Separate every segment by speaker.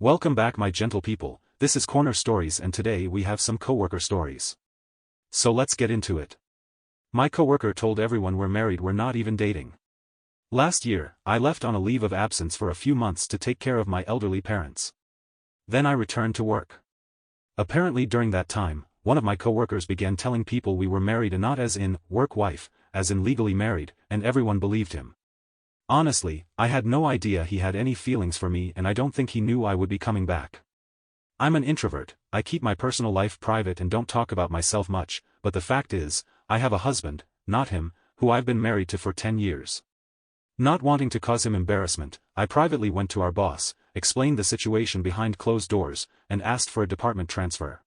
Speaker 1: Welcome back, my gentle people. This is Corner Stories, and today we have some coworker stories. So let's get into it. My coworker told everyone we're not even dating. Last year, I left on a leave of absence for a few months to take care of my elderly parents. Then I returned to work. Apparently during that time, one of my coworkers began telling people we were married, and not as in work wife, as in legally married, and everyone believed him. Honestly, I had no idea he had any feelings for me, and I don't think he knew I would be coming back. I'm an introvert, I keep my personal life private and don't talk about myself much, but the fact is, I have a husband, not him, who I've been married to for 10 years. Not wanting to cause him embarrassment, I privately went to our boss, explained the situation behind closed doors, and asked for a department transfer.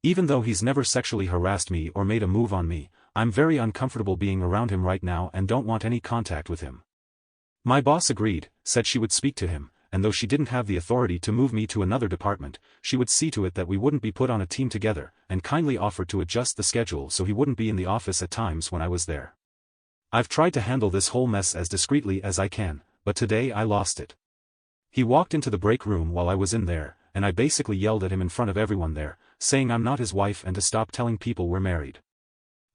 Speaker 1: Even though he's never sexually harassed me or made a move on me, I'm very uncomfortable being around him right now and don't want any contact with him. My boss agreed, said she would speak to him, and though she didn't have the authority to move me to another department, she would see to it that we wouldn't be put on a team together, and kindly offered to adjust the schedule so he wouldn't be in the office at times when I was there. I've tried to handle this whole mess as discreetly as I can, but today I lost it. He walked into the break room while I was in there, and I basically yelled at him in front of everyone there, saying I'm not his wife and to stop telling people we're married.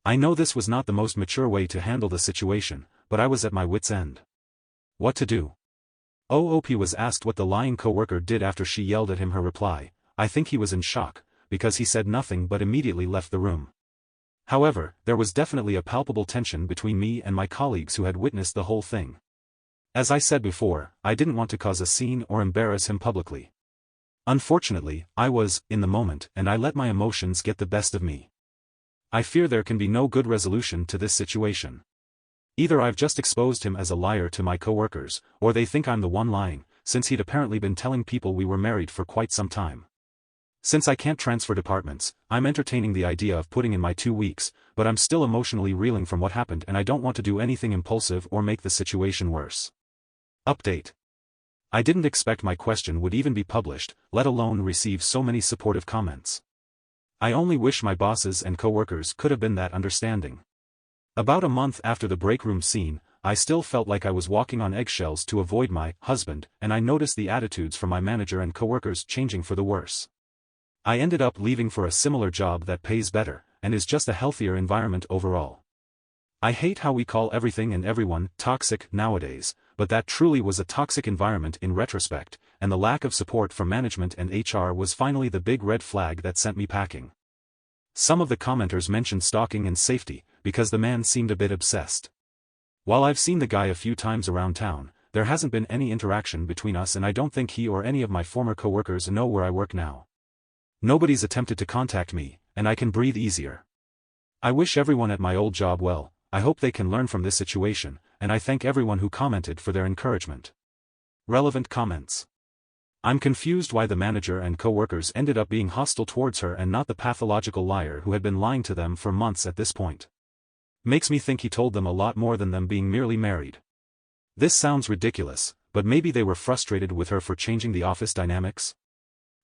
Speaker 1: I know this was not the most mature way to handle the situation, but I was at my wit's end. What to do? OOP was asked what the lying coworker did after she yelled at him. Her reply: I think he was in shock, because he said nothing but immediately left the room. However, there was definitely a palpable tension between me and my colleagues who had witnessed the whole thing. As I said before, I didn't want to cause a scene or embarrass him publicly. Unfortunately, I was in the moment, and I let my emotions get the best of me. I fear there can be no good resolution to this situation. Either I've just exposed him as a liar to my coworkers, or they think I'm the one lying, since he'd apparently been telling people we were married for quite some time. Since I can't transfer departments, I'm entertaining the idea of putting in my 2 weeks, but I'm still emotionally reeling from what happened and I don't want to do anything impulsive or make the situation worse. Update. I didn't expect my question would even be published, let alone receive so many supportive comments. I only wish my bosses and coworkers could have been that understanding. About a month after the break room scene, I still felt like I was walking on eggshells to avoid my husband, and I noticed the attitudes from my manager and coworkers changing for the worse. I ended up leaving for a similar job that pays better, and is just a healthier environment overall. I hate how we call everything and everyone toxic nowadays, but that truly was a toxic environment in retrospect, and the lack of support from management and HR was finally the big red flag that sent me packing. Some of the commenters mentioned stalking and safety, because the man seemed a bit obsessed. While I've seen the guy a few times around town, there hasn't been any interaction between us, and I don't think he or any of my former coworkers know where I work now. Nobody's attempted to contact me, and I can breathe easier. I wish everyone at my old job well. I hope they can learn from this situation, and I thank everyone who commented for their encouragement. Relevant comments. I'm confused why the manager and coworkers ended up being hostile towards her and not the pathological liar who had been lying to them for months at this point. Makes me think he told them a lot more than them being merely married. This sounds ridiculous, but maybe they were frustrated with her for changing the office dynamics?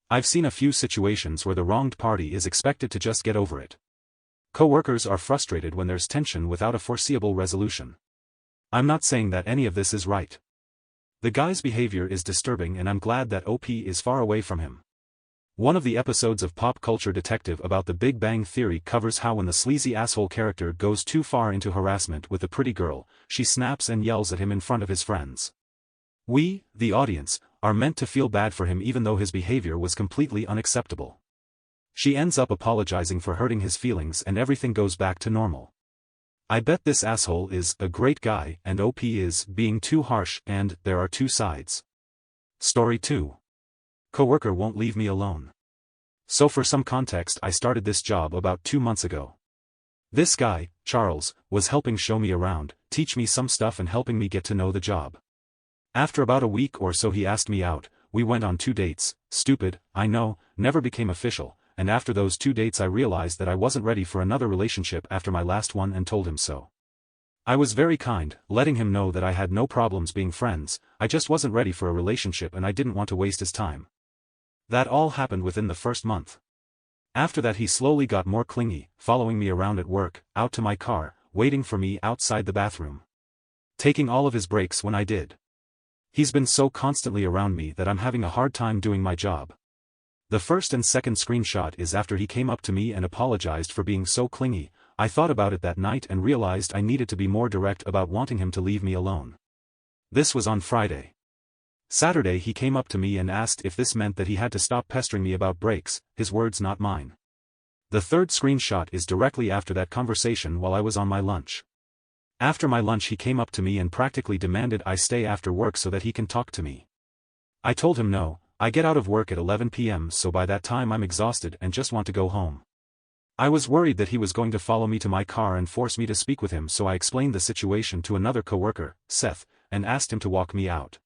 Speaker 1: I've seen a few situations where the wronged party is expected to just get over it. Coworkers are frustrated when there's tension without a foreseeable resolution. I'm not saying that any of this is right. The guy's behavior is disturbing, and I'm glad that OP is far away from him. One of the episodes of Pop Culture Detective about the Big Bang Theory covers how when the sleazy asshole character goes too far into harassment with a pretty girl, she snaps and yells at him in front of his friends. We, the audience, are meant to feel bad for him even though his behavior was completely unacceptable. She ends up apologizing for hurting his feelings and everything goes back to normal. I bet this asshole is a great guy and OP is being too harsh, and there are two sides. Story 2. Coworker won't leave me alone. So for some context, I started this job about 2 months ago. This guy, Charles, was helping show me around, teach me some stuff and helping me get to know the job. After about a week or so he asked me out. We went on 2 dates, stupid, I know, never became official. And after those 2 dates I realized that I wasn't ready for another relationship after my last one and told him so. I was very kind, letting him know that I had no problems being friends, I just wasn't ready for a relationship and I didn't want to waste his time. That all happened within the first month. After that he slowly got more clingy, following me around at work, out to my car, waiting for me outside the bathroom. Taking all of his breaks when I did. He's been so constantly around me that I'm having a hard time doing my job. The first and second screenshot is after he came up to me and apologized for being so clingy. I thought about it that night and realized I needed to be more direct about wanting him to leave me alone. This was on Friday. Saturday he came up to me and asked if this meant that he had to stop pestering me about breaks, his words not mine. The third screenshot is directly after that conversation while I was on my lunch. After my lunch he came up to me and practically demanded I stay after work so that he can talk to me. I told him no, I get out of work at 11 p.m. so by that time I'm exhausted and just want to go home. I was worried that he was going to follow me to my car and force me to speak with him, so I explained the situation to another coworker, Seth, and asked him to walk me out.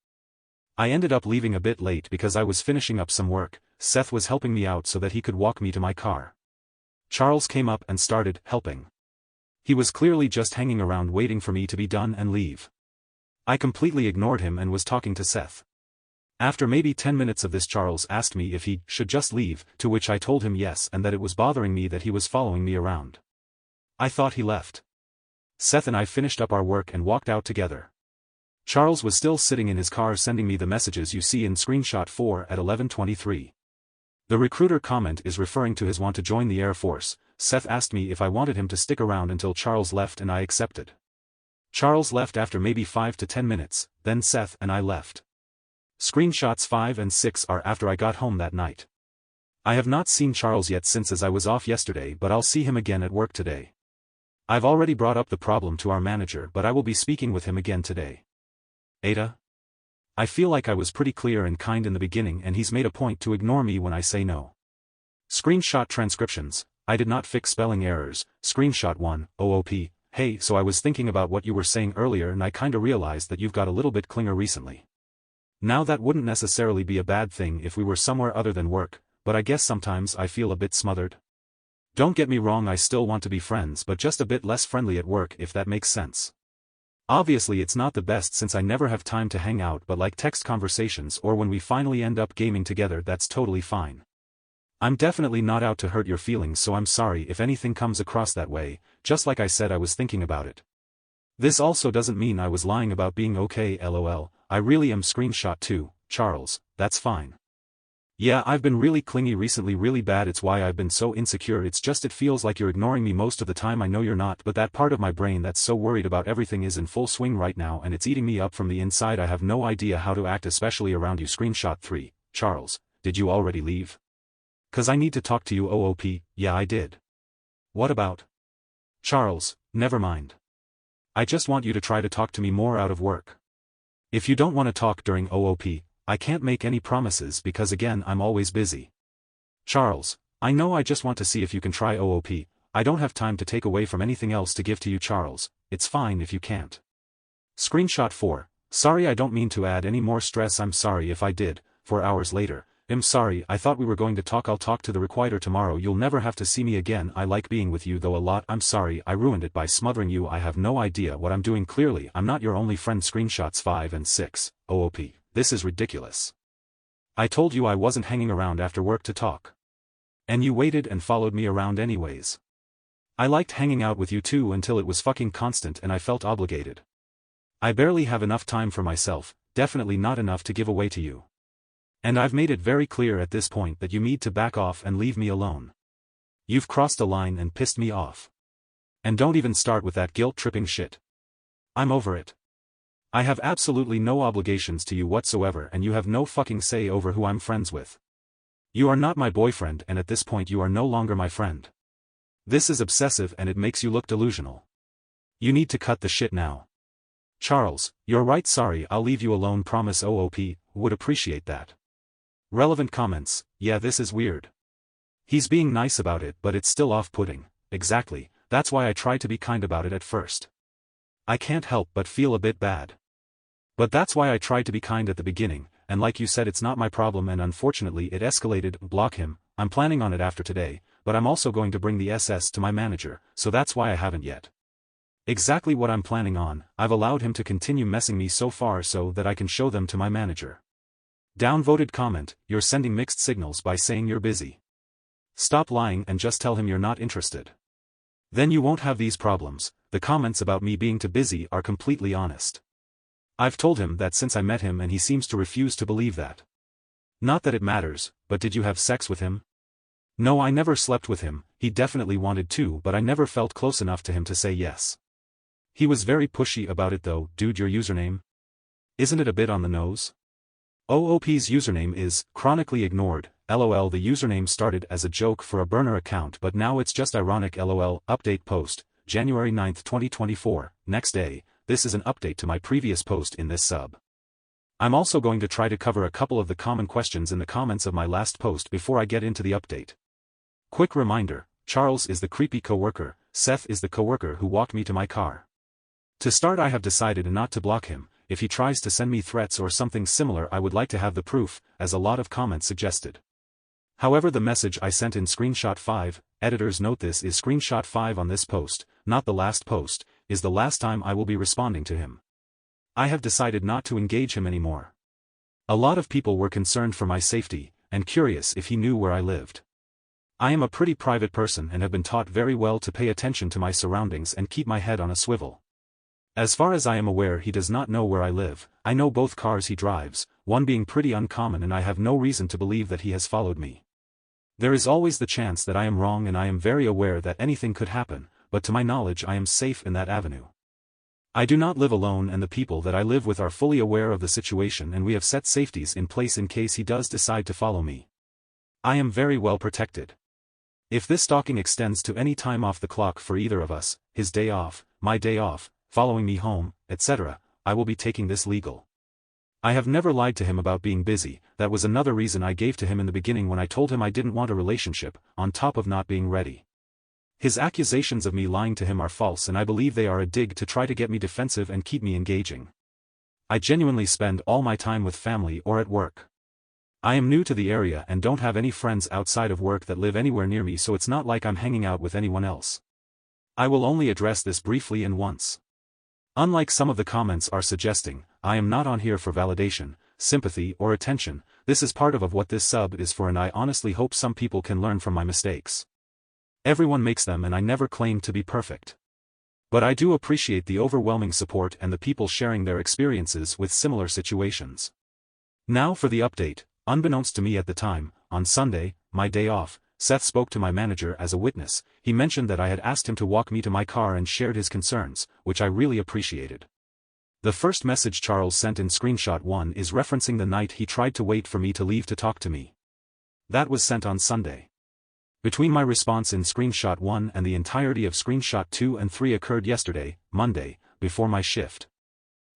Speaker 1: I ended up leaving a bit late because I was finishing up some work. Seth was helping me out so that he could walk me to my car. Charles came up and started helping. He was clearly just hanging around waiting for me to be done and leave. I completely ignored him and was talking to Seth. After maybe 10 minutes of this, Charles asked me if he should just leave, to which I told him yes and that it was bothering me that he was following me around. I thought he left. Seth and I finished up our work and walked out together. Charles was still sitting in his car sending me the messages you see in screenshot 4 at 11:23. The recruiter comment is referring to his want to join the Air Force. Seth asked me if I wanted him to stick around until Charles left and I accepted. Charles left after maybe 5 to 10 minutes, then Seth and I left. Screenshots 5 and 6 are after I got home that night. I have not seen Charles yet since as I was off yesterday, but I'll see him again at work today. I've already brought up the problem to our manager, but I will be speaking with him again today. Ada? I feel like I was pretty clear and kind in the beginning and he's made a point to ignore me when I say no. Screenshot transcriptions. I did not fix spelling errors. Screenshot 1, OOP. Hey, so I was thinking about what you were saying earlier and I kinda realized that you've got a little bit clinger recently. Now that wouldn't necessarily be a bad thing if we were somewhere other than work, but I guess sometimes I feel a bit smothered. Don't get me wrong, I still want to be friends, but just a bit less friendly at work, if that makes sense. Obviously it's not the best since I never have time to hang out, but like text conversations or when we finally end up gaming together, that's totally fine. I'm definitely not out to hurt your feelings, so I'm sorry if anything comes across that way. Just like I said, I was thinking about it. This also doesn't mean I was lying about being okay, lol, I really am. Screenshot 2, Charles, that's fine. Yeah, I've been really clingy recently, really bad. It's why I've been so insecure. It's just it feels like you're ignoring me most of the time. I know you're not, but that part of my brain that's so worried about everything is in full swing right now and it's eating me up from the inside. I have no idea how to act, especially around you. Screenshot 3, Charles, did you already leave? 'Cause I need to talk to you. OOP, yeah I did. What about? Charles, never mind. I just want you to try to talk to me more out of work. If you don't want to talk during OOP, I can't make any promises because again I'm always busy. Charles, I know, I just want to see if you can try OOP. I don't have time to take away from anything else to give to you. Charles, it's fine if you can't. Screenshot 4, sorry, I don't mean to add any more stress. I'm sorry if I did. 4 hours later, I'm sorry, I thought we were going to talk. I'll talk to the requider tomorrow. You'll never have to see me again. I like being with you though a lot. I'm sorry I ruined it by smothering you. I have no idea what I'm doing. Clearly I'm not your only friend. Screenshots 5 and 6, OOP. This is ridiculous. I told you I wasn't hanging around after work to talk. And you waited and followed me around anyways. I liked hanging out with you too until it was fucking constant and I felt obligated. I barely have enough time for myself, definitely not enough to give away to you. And I've made it very clear at this point that you need to back off and leave me alone. You've crossed a line and pissed me off. And don't even start with that guilt-tripping shit. I'm over it. I have absolutely no obligations to you whatsoever and you have no fucking say over who I'm friends with. You are not my boyfriend and at this point you are no longer my friend. This is obsessive and it makes you look delusional. You need to cut the shit now. Charles, you're right, sorry, I'll leave you alone, promise. OOP, would appreciate that. Relevant comments, yeah, this is weird. He's being nice about it but it's still off-putting. Exactly, that's why I tried to be kind about it at first. I can't help but feel a bit bad. But that's why I tried to be kind at the beginning, and like you said, it's not my problem and unfortunately it escalated. Block him. I'm planning on it after today, but I'm also going to bring the SS to my manager, so that's why I haven't yet. Exactly what I'm planning on. I've allowed him to continue messing me so far so that I can show them to my manager. Downvoted comment, you're sending mixed signals by saying you're busy. Stop lying and just tell him you're not interested. Then you won't have these problems. The comments about me being too busy are completely honest. I've told him that since I met him and he seems to refuse to believe that. Not that it matters, but did you have sex with him? No, I never slept with him. He definitely wanted to, but I never felt close enough to him to say yes. He was very pushy about it though. Dude, your username? Isn't it a bit on the nose? OOP's username is chronically ignored. LOL. The username started as a joke for a burner account, but now it's just ironic. LOL. Update post, January 9, 2024. Next day, this is an update to my previous post in this sub. I'm also going to try to cover a couple of the common questions in the comments of my last post before I get into the update. Quick reminder, Charles is the creepy coworker, Seth is the coworker who walked me to my car. To start, I have decided not to block him. If he tries to send me threats or something similar, I would like to have the proof, as a lot of comments suggested. However, the message I sent in screenshot 5, editors note this is screenshot 5 on this post, not the last post, is the last time I will be responding to him. I have decided not to engage him anymore. A lot of people were concerned for my safety, and curious if he knew where I lived. I am a pretty private person and have been taught very well to pay attention to my surroundings and keep my head on a swivel. As far as I am aware, he does not know where I live. I know both cars he drives, one being pretty uncommon, and I have no reason to believe that he has followed me. There is always the chance that I am wrong, and I am very aware that anything could happen, but to my knowledge I am safe in that avenue. I do not live alone, and the people that I live with are fully aware of the situation, and we have set safeties in place in case he does decide to follow me. I am very well protected. If this stalking extends to any time off the clock for either of us, his day off, my day off, following me home, etc., I will be taking this legal. I have never lied to him about being busy. That was another reason I gave to him in the beginning when I told him I didn't want a relationship, on top of not being ready. His accusations of me lying to him are false, and I believe they are a dig to try to get me defensive and keep me engaging. I genuinely spend all my time with family or at work. I am new to the area and don't have any friends outside of work that live anywhere near me, so it's not like I'm hanging out with anyone else. I will only address this briefly and once. Unlike some of the comments are suggesting, I am not on here for validation, sympathy or attention. This is part of what this sub is for, and I honestly hope some people can learn from my mistakes. Everyone makes them, and I never claim to be perfect. But I do appreciate the overwhelming support and the people sharing their experiences with similar situations. Now for the update. Unbeknownst to me at the time, on Sunday, my day off, Seth spoke to my manager as a witness. He mentioned that I had asked him to walk me to my car and shared his concerns, which I really appreciated. The first message Charles sent in screenshot 1 is referencing the night he tried to wait for me to leave to talk to me. That was sent on Sunday. Between my response in screenshot 1 and the entirety of screenshot 2 and 3 occurred yesterday, Monday, before my shift.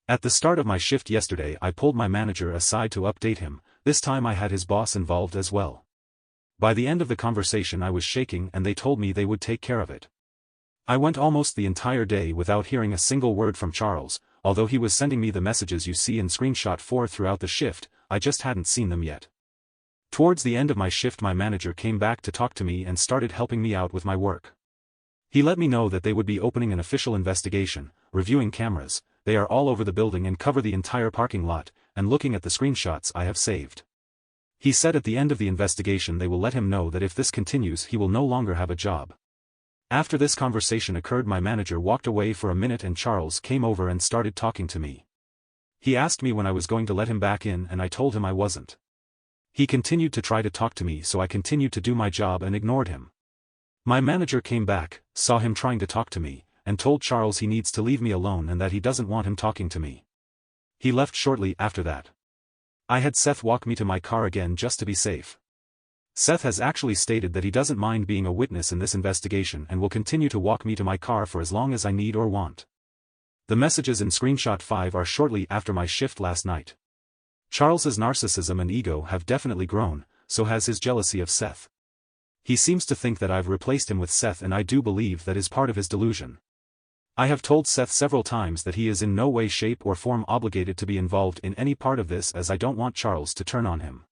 Speaker 1: At the start of my shift yesterday, I pulled my manager aside to update him. This time I had his boss involved as well. By the end of the conversation I was shaking, and they told me they would take care of it. I went almost the entire day without hearing a single word from Charles. Although he was sending me the messages you see in screenshot 4 throughout the shift, I just hadn't seen them yet. Towards the end of my shift, my manager came back to talk to me and started helping me out with my work. He let me know that they would be opening an official investigation, reviewing cameras. They are all over the building and cover the entire parking lot, and looking at the screenshots I have saved. He said at the end of the investigation they will let him know that if this continues he will no longer have a job. After this conversation occurred, my manager walked away for a minute and Charles came over and started talking to me. He asked me when I was going to let him back in, and I told him I wasn't. He continued to try to talk to me, so I continued to do my job and ignored him. My manager came back, saw him trying to talk to me, and told Charles he needs to leave me alone and that he doesn't want him talking to me. He left shortly after that. I had Seth walk me to my car again just to be safe. Seth has actually stated that he doesn't mind being a witness in this investigation and will continue to walk me to my car for as long as I need or want. The messages in screenshot 5 are shortly after my shift last night. Charles's narcissism and ego have definitely grown, so has his jealousy of Seth. He seems to think that I've replaced him with Seth, and I do believe that is part of his delusion. I have told Seth several times that he is in no way, shape or form obligated to be involved in any part of this, as I don't want Charles to turn on him.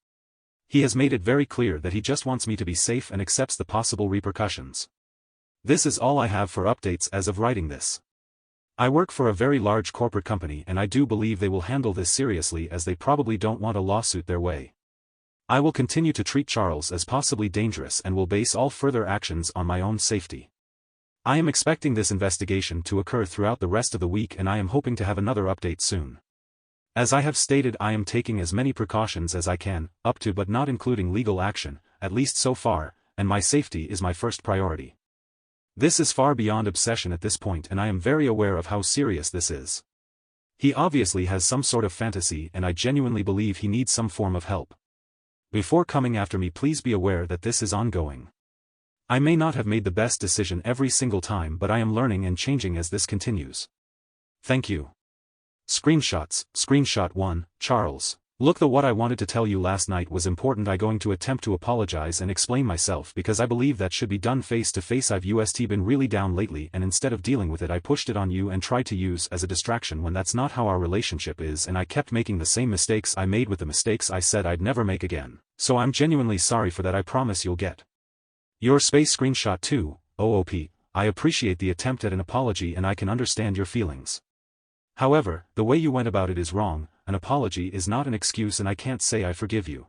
Speaker 1: He has made it very clear that he just wants me to be safe and accepts the possible repercussions. This is all I have for updates as of writing this. I work for a very large corporate company, and I do believe they will handle this seriously, as they probably don't want a lawsuit their way. I will continue to treat Charles as possibly dangerous and will base all further actions on my own safety. I am expecting this investigation to occur throughout the rest of the week, and I am hoping to have another update soon. As I have stated, I am taking as many precautions as I can, up to but not including legal action, at least so far, and my safety is my first priority. This is far beyond obsession at this point, and I am very aware of how serious this is. He obviously has some sort of fantasy, and I genuinely believe he needs some form of help. Before coming after me, please be aware that this is ongoing. I may not have made the best decision every single time, but I am learning and changing as this continues. Thank you. Screenshots. Screenshot 1, Charles. Look, what I wanted to tell you last night was important. I'm going to attempt to apologize and explain myself because I believe that should be done face to face. I've been really down lately, and instead of dealing with it I pushed it on you and tried to use as a distraction when that's not how our relationship is, and I kept making the same mistakes I made with the mistakes I said I'd never make again. So I'm genuinely sorry for that. I promise you'll get your space. Screenshot 2, OOP. I appreciate the attempt at an apology and I can understand your feelings. However, the way you went about it is wrong. An apology is not an excuse and I can't say I forgive you.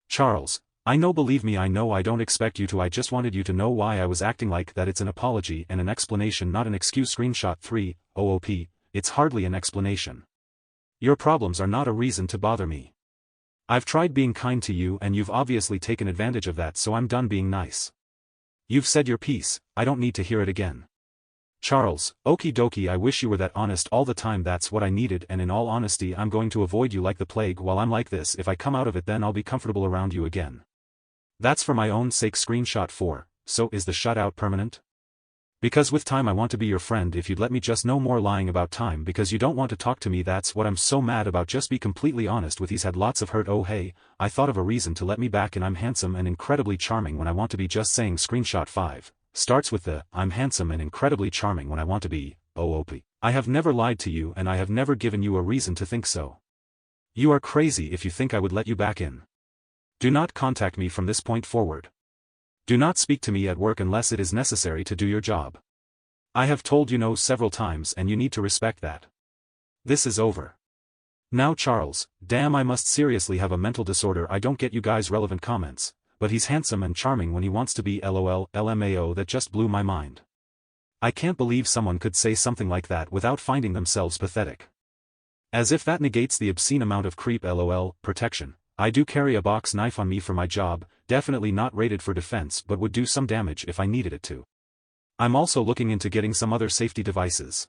Speaker 1: Charles, I know, believe me, I know. I don't expect you to. I just wanted you to know why I was acting like that. It's an apology and an explanation, not an excuse. Screenshot 3, OOP. It's hardly an explanation. Your problems are not a reason to bother me. I've tried being kind to you and you've obviously taken advantage of that, so I'm done being nice. You've said your piece, I don't need to hear it again. Charles, okie dokie. I wish you were that honest all the time. That's what I needed, and in all honesty I'm going to avoid you like the plague while I'm like this. If I come out of it, then I'll be comfortable around you again. That's for my own sake. Screenshot 4, so is the shutout permanent? Because with time I want to be your friend. If you'd let me just no more lying about time because you don't want to talk to me, that's what I'm so mad about. Just be completely honest with. He's had lots of hurt. Oh hey, I thought of a reason to let me back, and I'm handsome and incredibly charming when I want to be. Just saying. Screenshot 5. Starts with the, I'm handsome and incredibly charming when I want to be, OOP. I have never lied to you and I have never given you a reason to think so. You are crazy if you think I would let you back in. Do not contact me from this point forward. Do not speak to me at work unless it is necessary to do your job. I have told you no several times and you need to respect that. This is over. Now Charles, damn, I must seriously have a mental disorder. I don't get you guys' relevant comments. But he's handsome and charming when he wants to be. LOL, LMAO. That just blew my mind. I can't believe someone could say something like that without finding themselves pathetic. As if that negates the obscene amount of creep. LOL, protection. I do carry a box knife on me for my job, definitely not rated for defense, but would do some damage if I needed it to. I'm also looking into getting some other safety devices.